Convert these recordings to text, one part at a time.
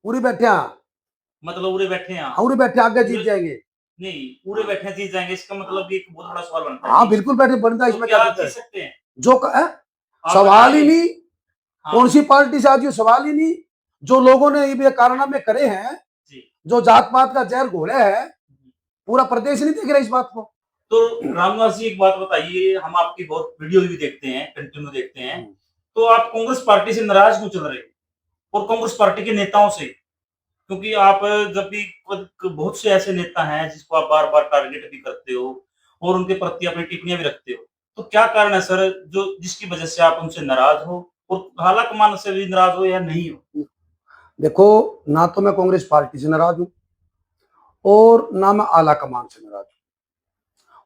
उरी बैठे हाँ, मतलब उरे बैठे हैं आप। उरी बैठे आगे जीत उरे जाएंगे। नहीं, उरे बैठे जीत जाएँगे, इसका मतलब कि एक बहुत बड़ा सवाल बनता है हाँ कि बिल्कुल बैठे बनता है, तो इसमें क्या क्या दिक्कत जीत है? सकते हैं? जो आपने कहा सवाल ही कि नहीं, कौन हाँ, सी पार्टी से आज ये सवाल ही नहीं। जो लोगों ने ये कारनामे करे हैं, जी। जो जात पात का जहर घोला है, पूरा प्रदेश नहीं देख रहा इस बात को। तो रामनिवास जी एक बात बताइए, हम आपकी बहुत वीडियो भी देखते हैं, कंटिन्यू देखते हैं, तो आप कांग्रेस पार्टी से नाराज क्यों चल रहे हो? और कांग्रेस पार्टी के नेताओं से? क्योंकि आप जब भी बहुत से ऐसे नेता हैं जिसको आप बार-बार टारगेट भी करते हो और उनके प्रति अपनी टिप्पणियाँ भी रखते हो। तो क्या कारण है सर जो जिसकी वजह से आप उनसे नाराज हो और हालाकमान से भी नाराज हो या नहीं हो? देखो, ना तो मैं कांग्रेस पार्टी से नाराज हूं और ना मैं आला कमान से नाराज हूं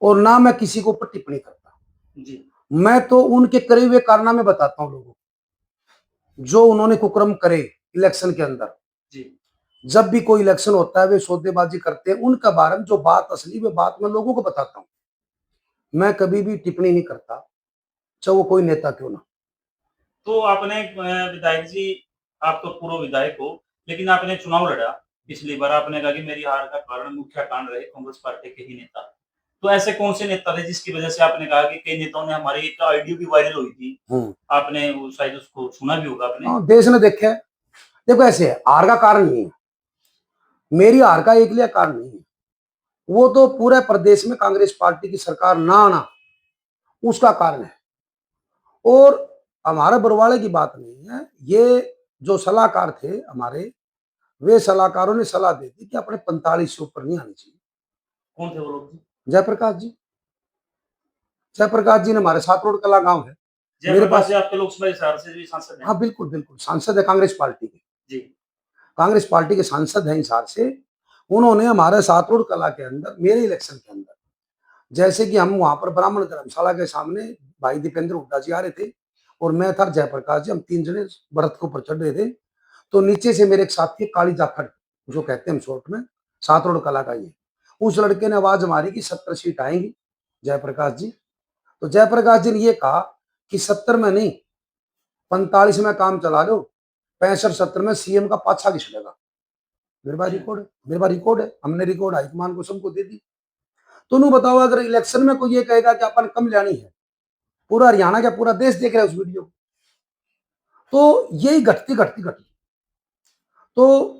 और ना मैं किसी के ऊपर टिप्पणी करता। जी। मैं तो उनके करे हुए कारनामे बताता हूं लोगों को, जो उन्होंने कुकर्म करे इलेक्शन के अंदर। जी। जब भी कोई इलेक्शन होता है वे सौदेबाजी करते हैं, उनका बारे में जो बात असली वे बात मैं लोगों को बताता हूं। मैं कभी भी टिप्पणी नहीं करता, चाहे वो कोई नेता क्यों ना। तो आपने विधायक जी, आप तो पूर्व विधायक हो, लेकिन आपने चुनाव लड़ा। पिछली बार आपने कहा कि मेरी हार का कारण मुख्य कारण रहे कांग्रेस पार्टी के ही नेता। तो ऐसे कौन से नेता थे जिसकी वजह से आपने कहा कि कई नेताओं ने हमारी एक ऑडियो भी वायरल हुई थी। आपने वो शायद उसको सुना भी होगा आपने। हाँ, देश ने देखा है। देखो ऐसे है, हार का कारण नहीं है, मेरी हार का एक लिया कारण नहीं है, वो तो पूरे प्रदेश में कांग्रेस पार्टी की सरकार ना आना उसका कारण है। और हमारा बरवाले की बात नहीं है, ये जो सलाहकार थे हमारे, वे सलाहकारों ने सलाह दी थी कि अपने 45 से ऊपर नहीं आनी चाहिए। कौन थे वो लोग जी? जयप्रकाश जी, जयप्रकाश जी ने हमारे सात रोड कला गांव है मेरे जयप्रकाश पास। जी आपके लोकसभा हिसार से भी सांसद हैं? हाँ बिल्कुल बिल्कुल, सांसद है कांग्रेस पार्टी के। जी। कांग्रेस पार्टी के सांसद हैं हिसार से। उन्होंने हमारे सात रोड कला के अंदर मेरे इलेक्शन के अंदर, जैसे कि हम वहां पर ब्राह्मण धर्मशाला के सामने भाई दीपेंद्र हुड्डा जी आ रहे थे और मैं था जयप्रकाश जी, हम तीन जने व्रत के ऊपर चढ़ रहे थे। तो नीचे से मेरे एक साथी काली जाखड़, जो कहते हैं हम शॉर्ट में, सात रोड कला का ये, उस लड़के ने आवाज मारी कि 70 सीट आएंगी जयप्रकाश जी। तो जयप्रकाश जी ने ये कहा कि 70 में नहीं, 45 में काम चला लो, 65-70 में सीएम का पाछा घिसड़ेगा। मेरे पास रिकॉर्ड है, मेरे पास रिकॉर्ड है, हमने रिकॉर्ड हाईकमान को सबको दे दी। तो नू बताओ, अगर इलेक्शन में कोई ये कहेगा कि अपन कम लानी है, पूरा हरियाणा का पूरा देश देख रहा है उस वीडियो को, तो यही घटती घटती घटती। तो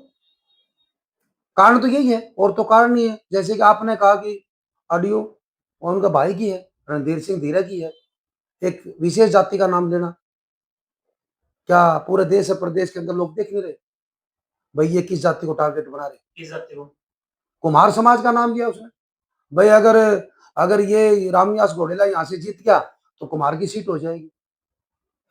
कारण तो यही है, और तो कारण नहीं है। जैसे कि आपने कहा कि ऑडियो और उनका भाई की है, रणधीर सिंह धीरा की है, एक विशेष जाति का नाम लेना, क्या पूरे देश और प्रदेश के अंदर लोग देख नहीं रहे भाई ये किस जाति को टारगेट बना रहे? किस जाति को? कुमार समाज का नाम लिया उसने। भाई अगर अगर ये रामनिवास घोडेला यहाँ से जीत गया तो कुमार की सीट हो जाएगी।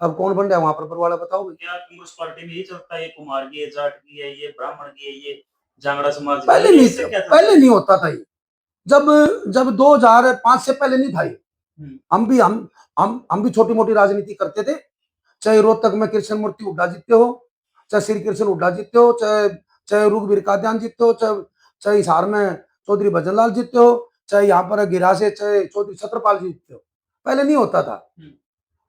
अब कौन बन रहा है वहां पर वाला बताओ भाई। क्या कांग्रेस पार्टी में यही चलता है, ये कुमार की है, जाट की है, ये ब्राह्मण की है, ये जांगड़ा समाज की पहले है, नहीं, इससे क्या चलता पहले है? नहीं होता था ये। जब जब 2005 से पहले नहीं था ये। हम भी छोटी मोटी राजनीति करते थे, चाहे रोहतक में कृष्ण मूर्ति हुड्डा जीतते हो, चाहे श्री कृष्ण हुड्डा जीतते हो, चाहे चाहे रुगवीर काद्यान जीतते हो, चाहे चाहे हिसार में चौधरी भजनलाल जीतते हो, चाहे यहाँ पर गिरा से चाहे चौधरी छत्रपाल जी जीतते हो। पहले नहीं होता था।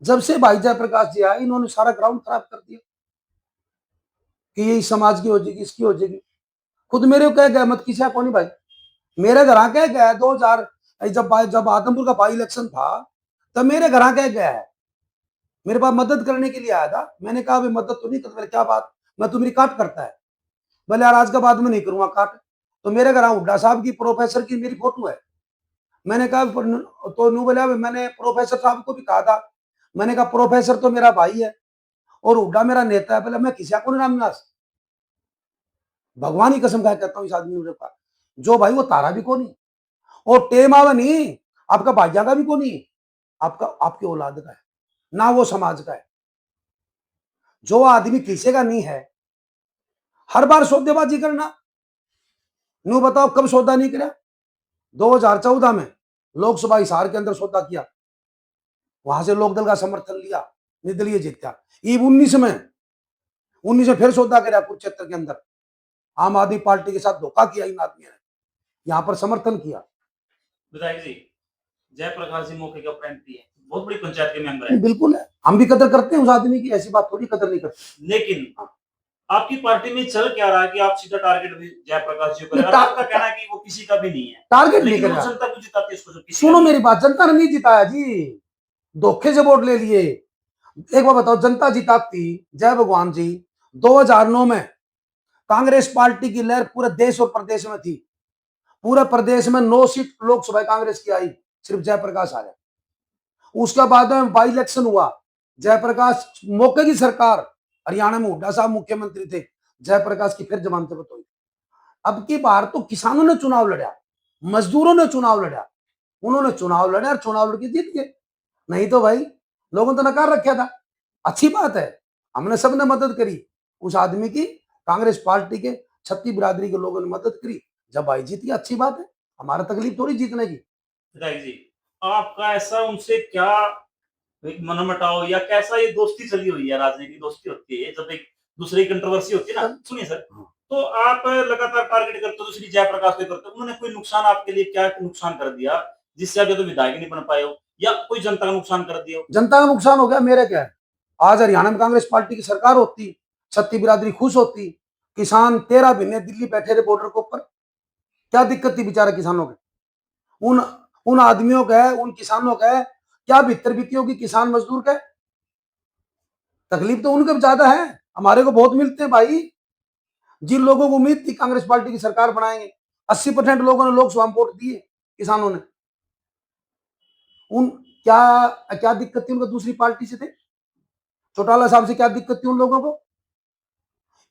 जब से भाई जयप्रकाश जी आए, इन्होंने सारा ग्राउंड खराब कर दिया कि ये इस समाज की हो जाएगी, इसकी हो जाएगी। खुद मेरे को कह गया मत किसी को नहीं भाई, मेरे घर आके गया 2000, जब आदमपुर का बाई इलेक्शन था तब मेरे घर आके गया है, मेरे पास मदद करने के लिए आया था। मैंने कहा भाई मदद तो नहीं करता, क्या बात, मैं तो मेरी काट करता है, बोले यार आज के बाद में नहीं करूंगा काट। तो मेरे घर हुड्डा साहब की प्रोफेसर की मेरी फोटो है। मैंने कहा तो नू बोला, मैंने प्रोफेसर साहब को भी कहा था, मैंने कहा प्रोफेसर तो मेरा भाई है और हुड्डा मेरा नेता है। बोले मैं किसी को नहीं रामनिवास, भगवान की कसम खा कहता हूँ इस आदमी ने कहा, जो भाई वो तारा भी को नहीं और टेम आवा नहीं, आपका भाइया का भी को नहीं, आपका आपकी औलाद का है ना, वो समाज का है। जो आदमी किसी का नहीं है, हर बार सौदेबाजी करना। न्यू बताओ कब सौदा नहीं किया? 2014 में लोकसभा हिसार के अंदर सौदा किया, वहां से लोकदल का समर्थन लिया, निर्दलीय जीता। ईब 19 में फिर सौदा कराया कुरुक्षेत्र के अंदर, आम आदमी पार्टी के साथ धोखा किया इन आदमी ने, यहाँ पर समर्थन किया। विधायक जी, जयप्रकाश जी मौके के उपरांत है, बहुत बड़ी पंचायत के मेंबर है। बिल्कुल है, हम भी कदर करते हैं उस आदमी की, ऐसी बात थोड़ी कदर नहीं करते। लेकिन हाँ। आपकी पार्टी में चल क्या रहा है कि आप सीधा टारगेट भी जयप्रकाश जी को कर रहे हैं? नहीं, आपका कहना है कि वो किसी का भी नहीं है, टारगेट नहीं लेकिन कर वो रहा। जनता को जिताती है उसको जो किसी का सुनो नहीं मेरी बात, जनता ने नहीं जिताया जी, धोखे से वोट ले लिए। एक बार बताओ, जनता जिताती, जय भगवान जी, 2009 में कांग्रेस पार्टी की लहर पूरे देश और प्रदेश में थी। पूरे प्रदेश में 9 सीट लोकसभा कांग्रेस की आई, सिर्फ जयप्रकाश आया। उसके बाद में बाई इलेक्शन हुआ, जयप्रकाश, मौके की सरकार, हरियाणा में हुड्डा साहब मुख्यमंत्री थे, जयप्रकाश की फिर जमानत हुई। अब की बार तो किसानों ने चुनाव लड़ा, मजदूरों ने चुनाव लड़ा, उन्होंने चुनाव लड़ा और चुनाव लड़के जीत गए। नहीं तो भाई लोगों ने तो नकार रखा था। अच्छी बात है, हमने सबने मदद करी उस आदमी की, कांग्रेस पार्टी के छत्ती बिरादरी के लोगों ने मदद करी, जब भाई जीत गया अच्छी बात है, हमारा तकलीफ थोड़ी जीतने की। विधायक जी, आपका ऐसा उनसे क्या एक मनमुटाव या कैसा ये दोस्ती चली हुई है? राजनीतिक दोस्ती होती है जब एक दूसरे की कंट्रोवर्सी होती है ना, सुनिए सर, तो आप लगातार टारगेट करते हो दूसरी जयप्रकाश को करते हो, उन्होंने कोई नुकसान आपके लिए क्या नुकसान कर दिया जिससे आप या तो विधायक नहीं बन पाए हो या कोई जनता का नुकसान कर दिया हो? जनता का नुकसान हो गया, मेरे क्या है? आज हरियाणा में कांग्रेस पार्टी की सरकार होती, छत्ती बिरादरी खुश होती, किसान 13 महीने दिल्ली बैठे थे बॉर्डर के ऊपर, क्या दिक्कत थी बेचारे किसानों के? उन उन आदमियों का, उन किसानों का क्या भीतर बीती होगी? किसान मजदूर का तकलीफ तो उनके ज्यादा है, हमारे को बहुत मिलते हैं भाई। जिन लोगों को उम्मीद थी कांग्रेस पार्टी की सरकार बनाएंगे, 80% लोगों ने लोकसभा में वोट दिए किसानों ने। उन क्या क्या दिक्कत थी उनको? दूसरी पार्टी से थे, चौटाला साहब से क्या दिक्कत थी उन लोगों को?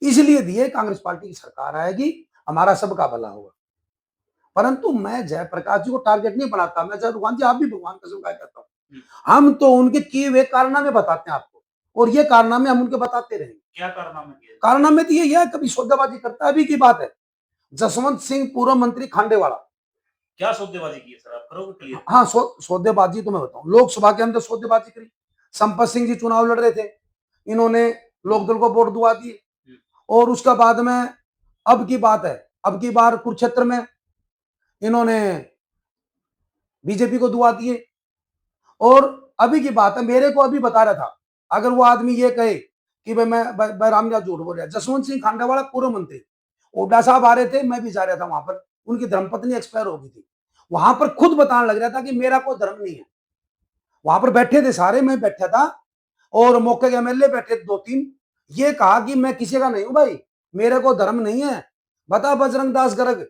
इसलिए दिए कांग्रेस पार्टी की सरकार आएगी, हमारा सबका भला होगा। परंतु मैं जयप्रकाश जी को टारगेट नहीं बनाता, मैं जय भगवान जी, आप भी भगवान कसम खा कहता हूं, हम तो उनके किए हुए कारनामे बताते हैं आपको, और ये कारनामे हम उनके बताते रहेंगे। क्या कारनामे किए? कारनामे तो ये है, कभी सौदेबाजी करता है। अभी की बात है, जसवंत सिंह पूर्व मंत्री खांडेवाला, क्या सौदेबाजी की है सर, आप करोगे क्लियर? हाँ, सौदेबाजी तो मैं बताऊं, लोकसभा के अंदर सौदेबाजी करी। संपत सिंह जी चुनाव लड़ रहे थे, इन्होंने लोकदल को वोट दुआ दिए, और उसका बाद में अब की बात है, अब की बार कुरुक्षेत्र में इन्होंने बीजेपी को दुआ दिए। और अभी की बात है, मेरे को अभी बता रहा था, अगर वो आदमी ये कहे कि भाई मैं रामलीला झूठ बोल रहा, जसवंत सिंह खांडेवाला पूर्व मंत्री, ओडा साहब आ रहे थे, मैं भी जा रहा था वहां पर, उनकी धर्मपत्नी एक्सपायर हो गई थी, वहां पर खुद बताने लग रहा था कि मेरा कोई धर्म नहीं है। वहां पर बैठे थे सारे, मैं बैठा था, और मौके के एमएलए बैठे थे 2-3, ये कहा कि मैं किसी का नहीं हूं भाई, मेरे को धर्म नहीं है। बता बजरंग दास गर्ग,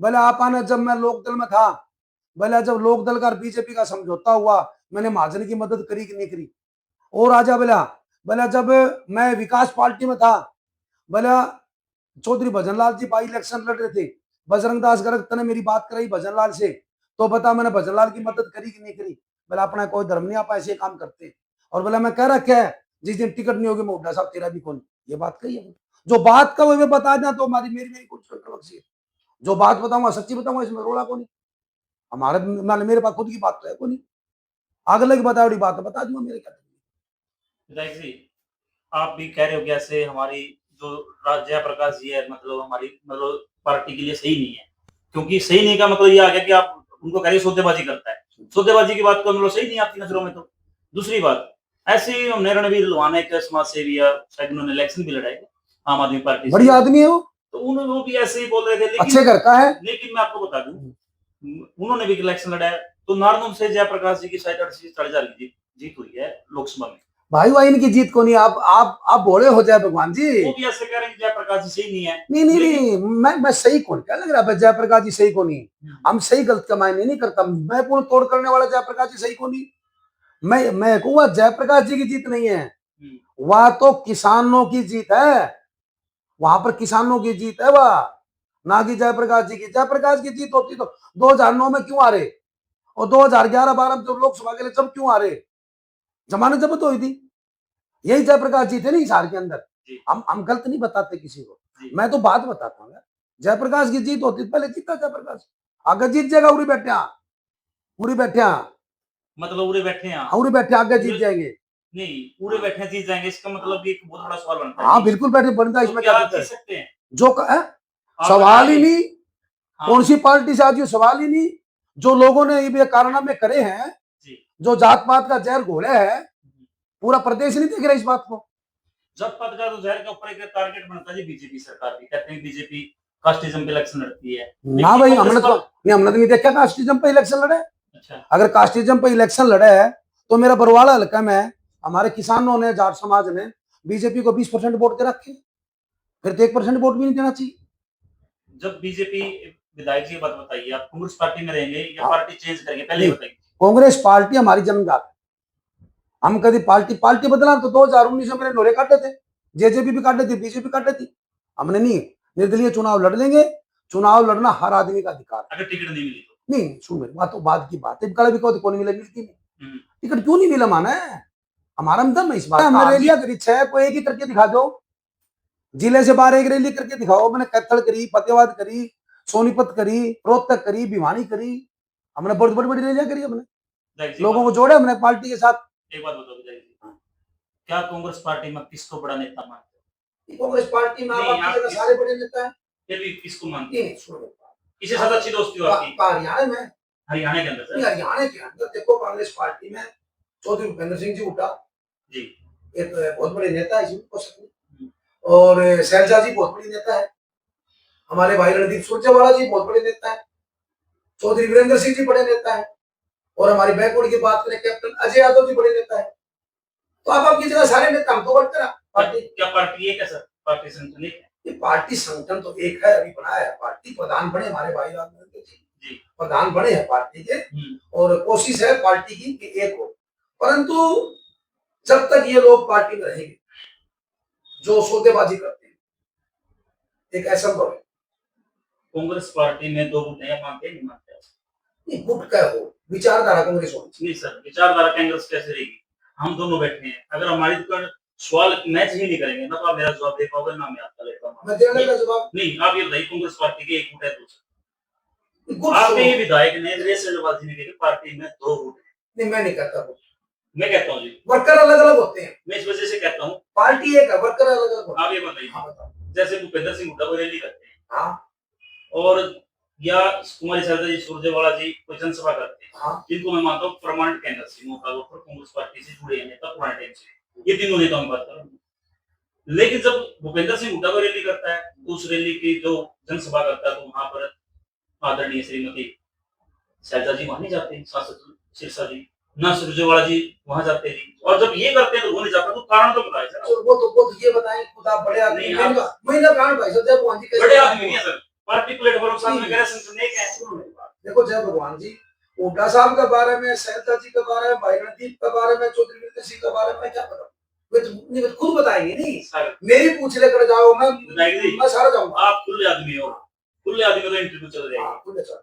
बोले आप आने, जब मैं लोकदल में था, बोले जब लोकदल का बीजेपी का समझौता हुआ, मैंने महाजन की मदद करी कि नहीं करी? और आजा बोला, बोला जब मैं विकास पार्टी में था, बोला चौधरी भजनलाल जी बाई इलेक्शन लड़ रहे थे, बजरंग दास गर्ग तने मेरी बात कराई भजनलाल से, तो बता मैंने भजनलाल की मदद करी कि नहीं करी? बोला अपना कोई धर्म नहीं, आप ऐसे काम करते हैं। और बोला मैं कह रखा है जिस दिन टिकट नहीं होगी मैं हुड्डा साहब तेरा भी कौन, ये बात कही है। जो बात का वो बता देना तो हमारी मेरी मेरी कुछ कंट्रोवर्सी है, जो बात बताऊंगा सच्ची बताऊंगा, इसमें रोला को नहीं। हमारे मेरे पास खुद की बात तो है को नहीं, अगले की बताई बात तो बता दूंगा, मेरे क्या। विधायक जी, आप भी कह रहे हो कि ऐसे हमारी जो जयप्रकाश जी है, मतलब हमारी मतलब पार्टी के लिए सही नहीं है, क्योंकि सही नहीं का मतलब ये आ गया कि आप उनको कह रहे हो सौदेबाजी करता है, सौदेबाजी की बात तो मतलब सही नहीं आपकी नजरों में। तो दूसरी बात, ऐसे ही हमने रणवीर लोहाना एक समाज सेवी है, शायद उन्होंने इलेक्शन भी लड़ाई आम आदमी पार्टी से, बढ़िया आदमी है वो, तो उन्होंने वो भी ऐसे ही बोल रहे थे, लेकिन अच्छे घर का है। लेकिन मैं आपको बता दूं, उन्होंने भी इलेक्शन लड़ाया, तो नारनौल से जयप्रकाश जी की शायद 38-40 जीत हुई है लोकसभा में। भाई भाई इनकी जीत को नहीं, आप बोले हो जाए भगवान जी, वो भी ऐसे कह रहे हैं कि जयप्रकाश जी सही नहीं है। नहीं नहीं नहीं, मैं सही कौन, क्या लग रहा है जयप्रकाश जी सही को नहीं? हम सही गलत का मायने नहीं करता, मैं पूर्ण तोड़ करने वाला जयप्रकाश जी सही को नहीं। मैं कहूंगा जयप्रकाश जी की जीत नहीं है, वह तो किसानों की जीत है, वहां पर किसानों की जीत है वह, ना कि जयप्रकाश जी की। जयप्रकाश की जीत होती तो 2009 में क्यों आ रहे, और 2011-12 में जब लोकसभा के लिए जब क्यों आ रहे? जमानत जब्त हुई थी, यही जयप्रकाश जी थे ना हिसार के अंदर। हम गलत नहीं बताते किसी को, मैं तो बात बताता हूँ। जयप्रकाश की जीत होती पहले जीता जयप्रकाश, आगे जीत जाएगा, उड़ी बैठे मतलब उड़े बैठे हैं, उड़ी बैठे आगे जीत जाएंगे। नहीं उड़े बैठे जीत जाएंगे, इसका मतलब एक बहुत बड़ा सवाल बनता है। हाँ बिल्कुल बैठे बनता है, तो इसमें क्या क्या जीत है? सकते हैं? जो सवाल ही नहीं, कौन सी पार्टी से आज सवाल ही नहीं। जो लोगों ने ये कारनामे करे हैं, जो जात पात का जहर घोले है, पूरा प्रदेश नहीं देख रहा इस बात को। जात पात का तो जहर के ऊपर एक टारगेट बनता है जी बीजेपी सरकार की, कहते हैं बीजेपी कास्टिज्म पे इलेक्शन लड़ती है। ना भाई, हमने तो नहीं देखा कास्टिज्म पे इलेक्शन लड़े। अच्छा, अगर कास्टिज्म पे इलेक्शन लड़े है तो मेरा बरवाड़ा हल्का में हमारे किसानों ने, जाट समाज ने बीजेपी को 20% वोट दे रखे, फिर तो 1% वोट भी नहीं देना चाहिए। जब बीजेपी विधायक जी, बात बताइए, आप कांग्रेस पार्टी में रहेंगे या पार्टी चेंज करेंगे, पहले नहीं, बताइए। कांग्रेस पार्टी हमारी जन्मजात है। हम कभी पार्टी बदला तो 2019 में मेरे नोरे काटे थे, जेजेपी भी काटे थे, बीजेपी काटे थी। हमने नहीं, निर्दलीय चुनाव लड़ लेंगे। चुनाव लड़ना हर आदमी का अधिकार है। अगर टिकट नहीं मिली तो नहीं, सुन मेरी बात, तो बाद की बात है, कल भी कहो तो कौन मिले, मिलती नहीं। टिकट क्यों नहीं मिला, माना है हमारा दम है इस बात। हमने रैलियां करी 6, कोई एक ही करके दिखा दो, जिले से बाहर एक रैली करके दिखाओ। मैंने कैथल करी, फतेहाबाद करी, सोनीपत करी, रोहतक करी, भिवानी करी, हमने बहुत बड़ी बड़ी रैलियां करी। हमने लोगों को जोड़े, हमने पार्टी के साथ। एक बात बताओ विधायक जी, क्या कांग्रेस पार्टी में किसको बड़ा नेता मानते हो? कांग्रेस पार्टी में आप सारे बड़े नेता हैं, फिर भी किसको मानते हैं? सुनो, किसके साथ अच्छी दोस्ती हो आपकी? हरियाणा में, हरियाणा के अंदर सर? हरियाणा के अंदर देखो, कांग्रेस पार्टी में चौधरी भूपेंद्र सिंह जी हुड्डा जी, एक बहुत बड़े नेता है इसमें, और शैलजा जी बहुत बड़ी नेता है, हमारे भाई रणदीप सुरजेवाला जी बहुत बड़े नेता है, चौधरी वीरेंद्र सिंह जी बड़े नेता है, और हमारी बैकवर्ड की बात करें कैप्टन अजय यादव जी बड़े नेता है। तो आप आपकी जगह सारे नेता, हम तो वर्कर पार्टी। क्या पार्टी एक है सर? पार्टी संगठन एक है? ये पार्टी संगठन तो एक है, अभी बनाया है। पार्टी प्रधान बने हमारे भाई रामचंद्र जी, प्रधान बने हैं पार्टी के, और कोशिश है पार्टी की कि एक हो। परंतु जब तक ये लोग पार्टी में रहेंगे जो सौदेबाजी करते हैं, एक असंभव है। कांग्रेस पार्टी में 2 गुट हैं, मानते नहीं मानते? नहीं, गुट का हो, विचारधारा कांग्रेस होनी। नहीं सर, विचारधारा कांग्रेस कैसे रहेगी? हम दोनों बैठे हैं, अगर हमारी सवाल मैच ही नहीं करेंगे ना, तो आप मेरा जवाब दे पाओगे ना मैं आपका ले पाऊंगा। मैं देने का जवाब नहीं, आप ये बताइए, कांग्रेस पार्टी के एक गुट है, दूसरा आपके ही विधायक ने रेसलबाजी में कही पार्टी में 2 गुट है। नहीं, मैं नहीं कहता वो, मैं कहता हूँ जी, वर्कर अलग अलग होते हैं। मैं इस वजह से कहता हूँ पार्टी एक है, वर्कर अलग अलग होते हैं। आप ये बताइए, जैसे भूपेंद्र सिंह हुड्डा को रैली करते हैं, हाँ, और या कुमारी शैलजा जी, सुरजेवाला जी कोई जनसभा करते हैं, हाँ, जिनको मैं मानता हूँ परमानेंट कैंडिडेट से कांग्रेस पार्टी से जुड़े हैं नेता पुराने टाइम से, ये तीनों नेताओं की बात कर रहा हूँ। लेकिन जब भूपेंद्र सिंह हुड्डा को रैली करता है, तो उस रैली की जो जनसभा करता है, तो वहां पर आदरणीय श्रीमती शैलजा जी वहां नहीं जाते, सांसद सिरसा जी ना, सुरजेवाला जी वहां जाते हैं, और जब ये करते हैं तो वो नहीं जाता, तो कारण तो बताइए सर। वो तो ये बताएं, खुद आप बड़े आदमी हैं। महीना कारण भाई साहब, जय भगवान जी बड़े आदमी नहीं है सर, पार्टी प्लेटफॉर्म साथ में करे संसद एक है। देखो, जय भगवान जी हुड्डा साहब के बारे में, शैलजा जी के बारे में, भाई रणदीप के बारे में, चौधरी वीरेंद्र सिंह के बारे में क्या पता, वे तो खुद बताएंगे। नहीं, मेरी पूछ लेकर जाओ, मैं सारा जाऊंगा। आप खुले आदमी हो, खुले आदमी का इंटरव्यू चल जाएगा,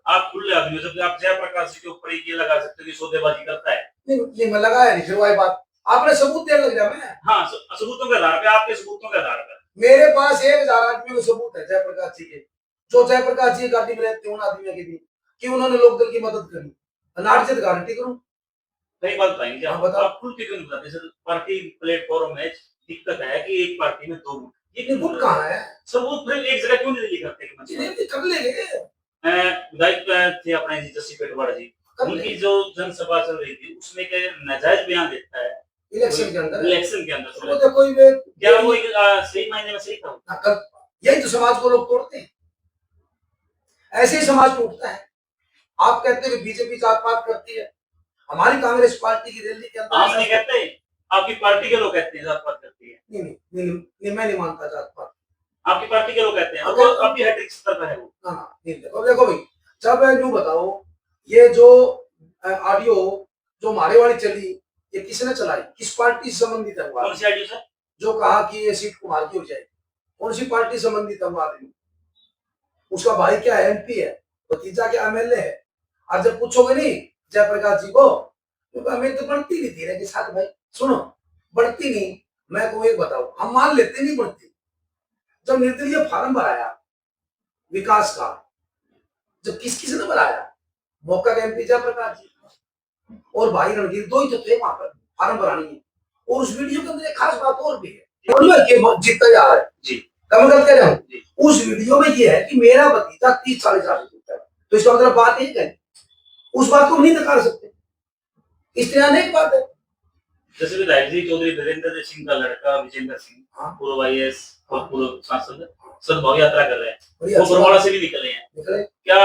आप खुले आदमी हो, जब आप जयप्रकाश जी के ऊपर ये लगा सकते हो कि सौदेबाजी करता है। नहीं, मैं लगाया नहीं, फिर वही बात, आपने सबूत देने लग जाए। मैं हाँ, सबूतों के आधार पे, आपके सबूतों के आधार पर मेरे पास 1000 आदमी को सबूत है जयप्रकाश जी के, जो जयप्रकाश जी गाड़ी में रहते हैं उन आदमियों के भी, कि उन्होंने लोकदल की मदद करी। अनार्जित गारंटी करूं, सही बात बताएंगे आप खुल के क्यों बताते सर? पार्टी प्लेटफॉर्म में दिक्कत है कि एक पार्टी में 2 गुट, ये गुट कहाँ है? सबूत फिर एक जगह क्यों नहीं करते? कर लेंगे। विधायक थे अपने जी जस्सी पेटवाड़ा जी, उनकी जो जनसभा चल रही थी उसमें के नाजायज बयान देता है इलेक्शन के अंदर तो देखो, क्या वो सही मायने में सही था? यही तो समाज को लोग तोड़ते हैं, ऐसे ही समाज टूटता है। आप कहते हैं कि बीजेपी जात पात करती है, हमारी कांग्रेस पार्टी की रैली के अंदर हम नहीं कहते, आपकी पार्टी के लोग कहते हैं जात पात करती है। नहीं, मैं नहीं मानता जात पात, आपकी पार्टी के लोग कहते हैं, वो आपकी हैट्रिक स्तर पर है वो। देखो भाई, जब यूं बताओ, ये जो ऑडियो जो हमारे वाली चली, ये किसने चलाई, किस पार्टी से संबंधित है? कौन सी ऑडियो सर? जो कहा कि ये सीट कुमार की हो जाएगी, कौन सी पार्टी से संबंधित है वो आदमी? उसका भाई क्या है, एमपी है, भतीजा क्या एमएलए है। आज जब पूछोगे नहीं जयप्रकाश जी को, तो हमें तो बढ़ती नहीं धीरे के साथ। भाई सुनो, बढ़ती नहीं, मैं को एक बताऊं, हम मान लेते नहीं बढ़ती। जब निर्दलीय फार्म भराया विकास का, जब किसने भराया, मौका का एमपी जयप्रकाश जी और भाई रणधीर, 2 ही तो थे वहां पर फार्म भरानी है। और उस वीडियो के अंदर एक खास बात और भी है, जीतता जा रहा है जी, कम गलत कह रहा हूँ। उस वीडियो में ये है कि मेरा भतीजा 30-40 साल जीतता है, तो इसका मतलब बात एक है, उस बात को नहीं नकार सकते। इस तरह अनेक बात है, जैसे विधायक जी चौधरी वीरेंद्र सिंह का लड़का विजेंद्र सिंह, हाँ। पूर्व IAS और पूर्व सांसद सद्भाव यात्रा कर रहे हैं, बढ़िया, वो अच्छी बरवाड़ा बात से भी निकले हैं। निकले। क्या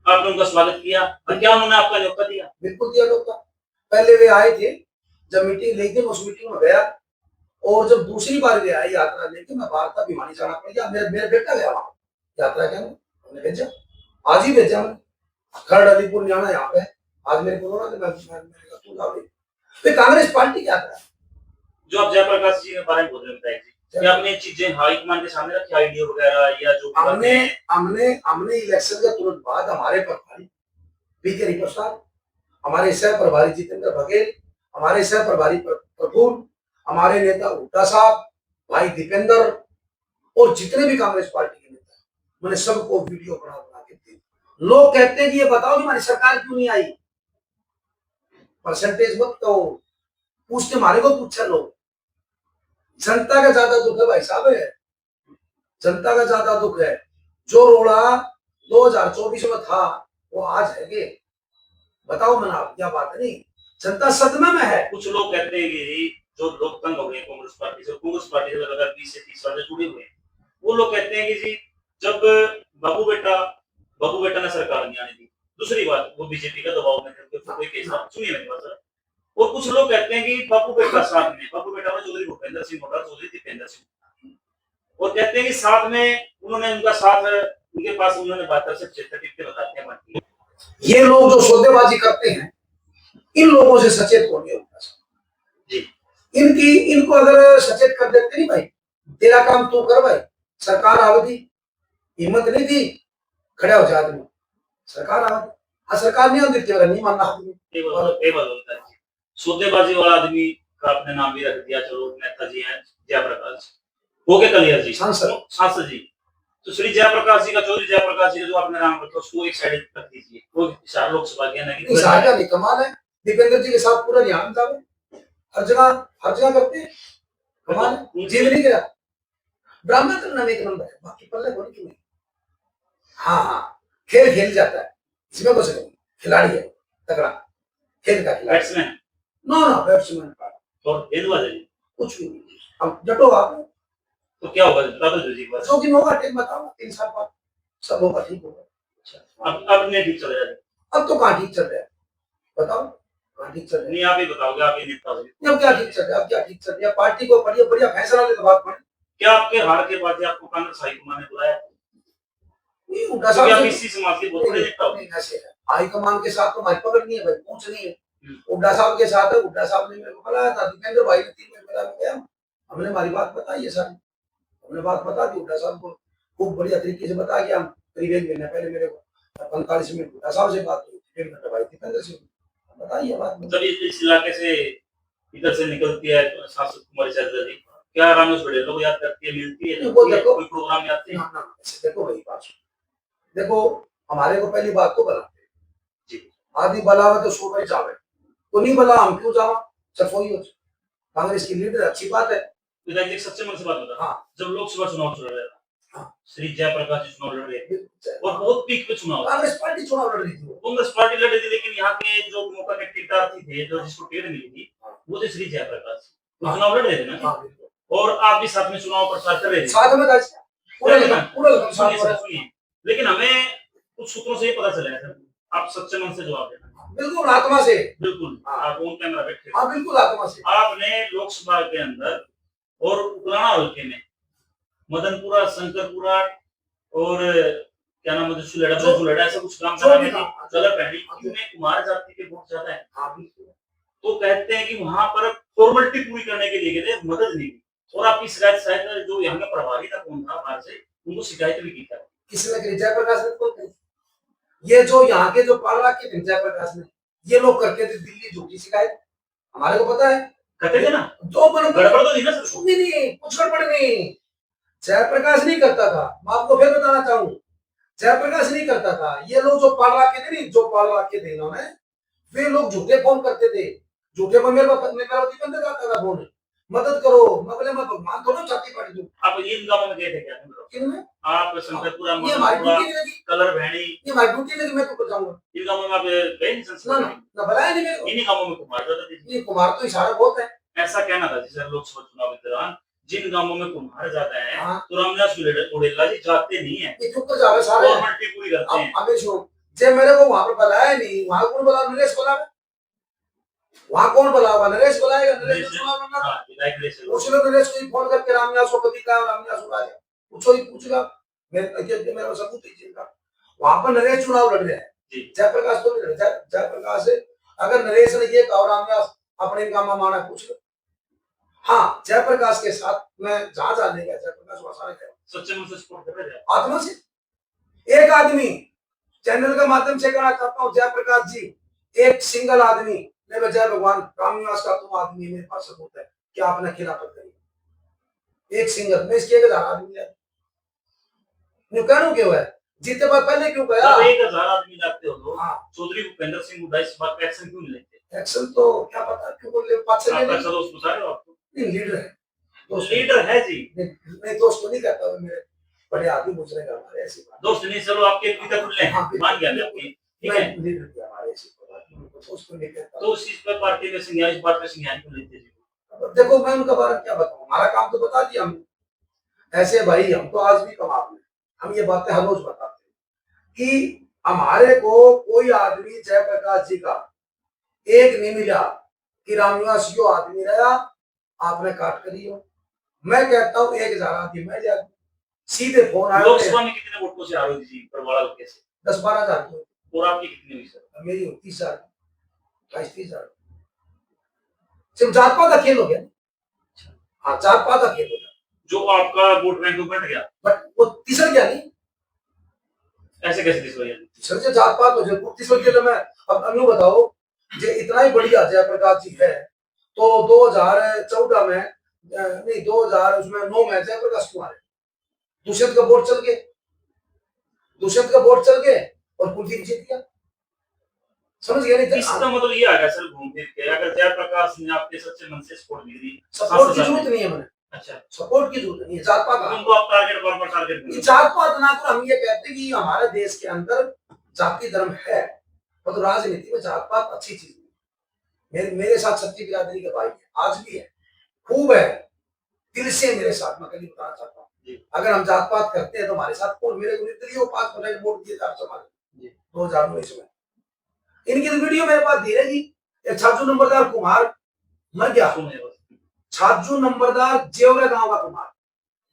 आपने उनका स्वागत किया और क्या उन्होंने आपका न्योता दिया? बिल्कुल दिया न्योता। पहले वे आए थे, जब मीटिंग ली थी, उस मीटिंग में गया, और जब दूसरी बार वे आए यात्रा लेके, मैं बाहर था, भिवानी जाना पड़ गया, मेरा बेटा गया वहां यात्रा के, हमने भेजा, आज ही भेजा मैंने, खरड़ अलीपुर न्याना यहाँ पे है। आज मेरे को बोला कि मैंने कहा तू जाओ, तो कांग्रेस पार्टी क्या था। जो आप जयप्रकाश जी के बारे में बोल रहे हैं विधायक जी, क्या आपने चीजें हाईकमान के सामने रखी, आईडिया वगैरह या जो हमने हमने हमने इलेक्शन के तुरंत बाद हमारे प्रभारी पीके रिप्रसाद, हमारे सह प्रभारी जितेंद्र बघेल, हमारे सह प्रभारी प्रफुल्ल, हमारे नेता हुड्डा साहब, भाई दीपेंद्र, और जितने भी कांग्रेस पार्टी के नेता, मैंने सबको वीडियो बना बना के दी। लोग कहते हैं कि ये बताओ कि हमारी सरकार क्यों नहीं आई, परसेंटेज मत कहो, पूछते हमारे को पूछा लोग। जनता का ज्यादा दुख है भाई साहब, है जनता का ज्यादा दुख है। जो रोड़ा 2024 में था वो आज है के, बताओ मना क्या बात है। नहीं, जनता सदमे में है। कुछ लोग कहते हैं कि जो लोग तंग हो गए कांग्रेस पार्टी से लगातार 20 से 30 साल से जुड़े हुए हैं, वो लोग कहते हैं कि जी जब बाबू बेटा ने सरकार नहीं आने दी, दूसरी बात वो बीजेपी का दबाव में थे, कोई केस सुनिए मेरी बात सर। और कुछ लोग कहते हैं कि बाबू बेटा साथ में, बाबू बेटा में चौधरी भूपेंद्र सिंह होगा, चौधरी दीपेंद्र सिंह, और कहते हैं कि साथ में उन्होंने उनका साथ, उनके पास उन्होंने 72 से 75 टिकट बताते हैं। ये लोग जो सौदेबाजी करते हैं, इन लोगों से सचेत हो गया जी। इनको अगर सचेत कर देते, नहीं भाई तेरा काम तू कर भाई, सरकार आवती, हिम्मत नहीं थी, खड़ा हो जाए आदमी, सरकार आवती, सरकार नहीं आती तेरा नहीं मानना आदमी। सौदेबाजी वाला आदमी का आपने नाम भी रख दिया, चलो नेता जी हैं जयप्रकाश हो गए कलियर जी, सांसद जी, तो श्री जयप्रकाश जी का, चौधरी जयप्रकाश जी का जो आपने नाम रखा उसको एक साइड रख दीजिए, वो लोकसभा के नहीं कमाल है। दीपेंद्र जी के साथ पूरा ध्यान था, हर जगह करते हैं, कमाल है, जेल नहीं गया, ब्राह्मण करना एक नंबर है, बाकी पल्ले बोली क्यों नहीं। हाँ, खेल जाता है, इसमें कुछ नहीं, खिलाड़ी है तगड़ा, खेल का खिलाड़ी, बैट्समैन नो बैट्समैन का और कुछ भी नहीं। अब जटो आप तो क्या होगा, बता दो जी बस, जो कि होगा ठीक बताओ, 3 साल बाद सब होगा, ठीक होगा। अच्छा, अब नहीं ठीक चल रहा है, अब तो कहाँ ठीक चल रहा है, बताओ कहाँ ठीक चल रहा है। नहीं आप ही बताओगे, आप ही नेता हो, अब क्या ठीक चल रहा है, अब क्या ठीक चल रहा है, पार्टी को बढ़िया फैसला ले तो बात पड़े। क्या आपके हार के बाद आपको कांग्रेस हाईकमान ने बुलाया? नहीं, उनका साहब आप इसी समाज के बहुत बड़े नेता हो। नहीं, ऐसे है, हाईकमान के साथ तो हमारी पकड़ नहीं है भाई, पूछ नहीं है, हुड्डा साहब के साथ है, हुड्डा साहब ने मेरे को बुलाया था, दीपेंद्र भाई ने 3 मिनट में गया, हमने हमारी बात बताई है सारी, हमने बात बता दी, हुड्डा साहब को खूब बढ़िया तरीके से बता गया। करीब 1 महीने पहले मेरे को 45 मिनट हुड्डा साहब से बात हुई, 1.5 घंटा भाई दीपेंद्र से बताइए बात। जब इस इलाके से इधर से निकलती है सांसद कुमारी शैलजा जी, क्या रामेश बड़ेलो को याद करती है, मिलती है, कोई प्रोग्राम याद है? देखो भाई बात, देखो हमारे को पहली बात तो बनाते जी, आदि बलावे तो 100 भाई जावे, तो नहीं बला हम क्यों जावा, सफोई हो कांग्रेस की लीडर, अच्छी बात है। विधायक जी सच्चे मन से बात बता, हाँ, जब लोकसभा चुनाव चल रहा था, हाँ, श्री जयप्रकाश जी चुनाव लड़ रहे थे और बहुत पीक पे चुनाव, कांग्रेस पार्टी चुनाव लड़ रही थी, कांग्रेस पार्टी लड़ रही थी, लेकिन यहाँ के जो मौका के टिकटार्थी थे, जो जिसको टिकट मिली थी, वो थे श्री जयप्रकाश, वो चुनाव लड़ रहे थे ना, और आप भी साथ में चुनाव प्रचार कर रहे थे, साथ में पूरा, लेकिन हमें कुछ सूत्रों से ये पता चला है सर, आप सच्चे मन से जवाब देना। बिल्कुल आत्मा से, बिल्कुल, आप ऑन कैमरा बैठे, हाँ बिल्कुल आत्मा से। आपने लोकसभा के अंदर और उकलाना हल्के में मदनपुरा, शंकरपुरा और क्या नाम है सुलेड़ा ऐसा कुछ काम करा में चला पहली में कुमार जाति के वोट ज्यादा है, तो कहते हैं कि वहां पर फॉर्मेलिटी पूरी करने के लिए गए, मदद नहीं की, और आपकी शिकायत शायद जो यहाँ का प्रभारी था कौन था बाहर से, उनको शिकायत भी की था, किसने की? जयप्रकाश ने कौन की? ये जो यहाँ के जो पालरा के थे जयप्रकाश ने, ये लोग करते थे दिल्ली झूठी शिकायत, हमारे को पता है, करते थे ना, दो गड़बड़ तो नहीं ना सर, नहीं कुछ गड़बड़ नहीं, जयप्रकाश नहीं करता था, मैं आपको फिर बताना चाहूँ, जयप्रकाश नहीं करता था, ये लोग जो पालरा के थे, नहीं जो पालरा के थे इन्होंने, वे लोग झूठे फोन करते थे, झूठे में मेरा दीपेंद्र का था फोन, मदद करो, मैं बोले मैं भगवान थोड़ा छाती पड़ दूं। आप इन गांवों में गए थे क्या? किनमें? आप शंकरपुरा, कलर भैणी, ये हमारी ड्यूटी लगी, मैं तो जाऊंगा इन गांवों में, आप गए नहीं संसद ना बुलाया नहीं मेरे को, इन्हीं गांवों में कुमार ज्यादा थे, ये कुमार तो इशारा बहुत है, ऐसा कहना था जैसे लोकसभा चुनाव के दौरान जिन गांवों में कुम्हार ज्यादा है हाँ। तो रामदास उड़ेला जी जाते नहीं है, ये चुप कर जावे सारे। फॉर्मेलिटी पूरी करते हैं। अब सुनो, जे मेरे को वहां पर बुलाया नहीं, वहां कौन बुला? नरेश बुलावे। वहां कौन बुलावा? नरेश बुलाएगा। नरेश को चुनाव लड़ना था। हाँ, विधायक नरेश से पूछ लो नरेश को ही फोन करके, रामनिवास को कभी कहा, रामनिवास को आ जाए, पूछो ही पूछेगा। मेरा सबूत दीजिए इनका। वहां पर नरेश चुनाव लड़ रहे हैं, जी। जयप्रकाश तो नहीं लड़। जयप्रकाश से अगर नरेश ने ये कहा रामनिवास अपने काम माना, पूछ लो। हाँ, जयप्रकाश के साथ मैं जहां जाने गया, जयप्रकाश वहां गया सच्चे मन से सपोर्ट कर रहे हैं आत्मा से। एक आदमी चैनल के माध्यम से कहना चाहता हूँ, जयप्रकाश जी एक सिंगल आदमी ने जय भगवान रामनिवास का तुम आदमी मेरे पास सबूत है कि आपने खिलाफत करी। एक सिंगल में इसके 1000 आदमी है, कहूं क्यों है? जीते बार पहले क्यों गया? 1000 आदमी जाते हो तो हाँ। चौधरी भूपेंद्र सिंह हुड्डा इस बात पे एक्शन क्यों नहीं लेते? एक्शन तो क्या पता क्यों बोले, पाछे आपका अच्छा दोस्त बता रहे हो आप? लीडर है, दोस्त लीडर है जी। नहीं दोस्त तो नहीं कहता, मेरे बड़े आदमी गुजरे का हमारे, ऐसी बात दोस्त नहीं, चलो आपके पिता खुले हैं, मान गया मैं आपकी, ठीक है। लीडर की हमारे ऐसी बात दोस्त को नहीं कहता। तो उस चीज पर पार्टी में संज्ञान, इस बात पे संज्ञान क्यों लेते जी? देखो मैं उनका बारे में क्या बताऊं, हमारा काम तो बता दिया हमने। ऐसे भाई हम तो आज भी कमाल में, हम ये बातें हर रोज बताते हैं कि हमारे को कोई आदमी जयप्रकाश जी का एक नहीं मिला कि रामनिवास यो आदमी रहा आपने काट करी हो। मैं कहता हूँ 1000 आदमी मैं लिया, सीधे फोन आया। लोकसभा में कितने वोटों से हारोगी जी परवाड़ा हल्के से? 10-12 हजार। और आपकी कितनी हुई सर? मेरी 30,000, 22-30,000। सिर्फ जात पात का खेल हो गया। हाँ, जात पात का खेल हो गया, जो आपका वोट बैंक बढ़ गया, बट वो तीसरा क्या नहीं, ऐसे कैसे तीसरा? तीसरा से जात पात हो जाए तीसरा के लिए। मैं अब अनु बताओ, जे इतना ही बढ़िया जयप्रकाश जी है तो 2014 में नहीं 2009 में जयप्रकाश कुमार दुष्यंत का वोट चल गए, दुष्यंत का वोट चल गए और कुलदीप जीत गया। समझ गया? नहीं इसका मतलब ये आ गया सर घूम फिर के, अगर जयप्रकाश ने आपके सच्चे मन से सपोर्ट दी थी, सपोर्ट की जरूरत नहीं है मैंने। अच्छा, सपोर्ट की जरूरत नहीं है, जात पात उनको आप टारगेट बार टारगेट करो। जात पात ना कर, हम ये कहते हैं कि हमारे देश के अंदर जाति धर्म है, मतलब राजनीति में जात पात अच्छी चीज है। मेरे साथ सच्ची बिरादरी के भाई है, आज भी है, खूब है, दिल से मेरे साथ। मैं कभी बताना चाहता हूँ, अगर हम जात पात करते हैं तो हमारे साथ कौन? मेरे को 5% वोट दिए 2019 में। इनकी तो वीडियो मेरे पास दे रही। एक छाजू नंबरदार कुमार मर गया, छाजू नंबरदार जेवरा गांव का कुमार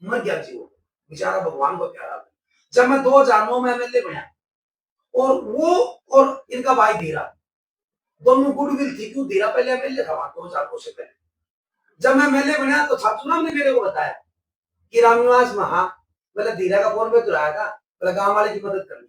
मर गया जी, वो बेचारा भगवान को प्यारा। जब मैं 2009 में एमएलए बना, और वो और इनका भाई धीरा दोनों गुडविल थी। क्यों? धीरा पहले एमएलए था वहां 2002 से पहले। जब मैं एमएलए बना तो छाजू नाम ने मेरे को बताया कि रामनिवास महा, मतलब धीरा का फोन में तो आया था, बोला गांव वाले की मदद करनी।